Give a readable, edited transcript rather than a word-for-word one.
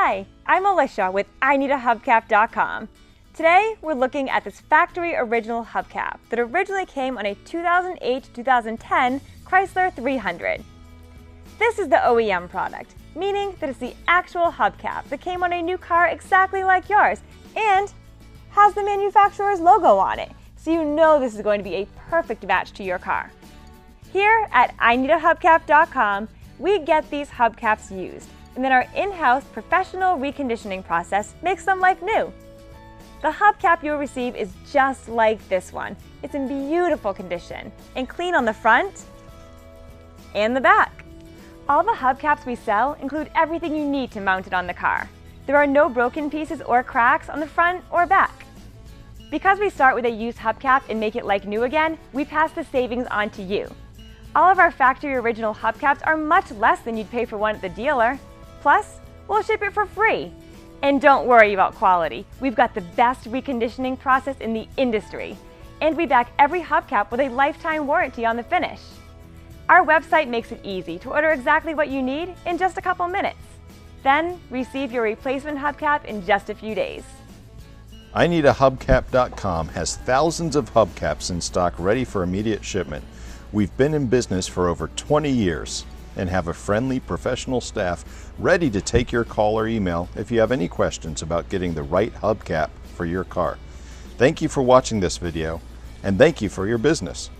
Hi, I'm Alicia with IneedAHubcap.com. Today we're looking at this factory original hubcap that originally came on a 2008-2010 Chrysler 300. This is the OEM product, meaning that it's the actual hubcap that came on a new car exactly like yours and has the manufacturer's logo on it, so you know this is going to be a perfect match to your car. Here at IneedAHubcap.com, we get these hubcaps used, and then our in-house professional reconditioning process makes them like new. The hubcap you'll receive is just like this one. It's in beautiful condition and clean on the front and the back. All the hubcaps we sell include everything you need to mount it on the car. There are no broken pieces or cracks on the front or back. Because we start with a used hubcap and make it like new again, we pass the savings on to you. All of our factory original hubcaps are much less than you'd pay for one at the dealer. Plus, we'll ship it for free. And don't worry about quality. We've got the best reconditioning process in the industry. And we back every hubcap with a lifetime warranty on the finish. Our website makes it easy to order exactly what you need in just a couple minutes. Then, receive your replacement hubcap in just a few days. IneedAHubcap.com has thousands of hubcaps in stock ready for immediate shipment. We've been in business for over 20 years and have a friendly professional staff ready to take your call or email if you have any questions about getting the right hubcap for your car. Thank you for watching this video, and thank you for your business.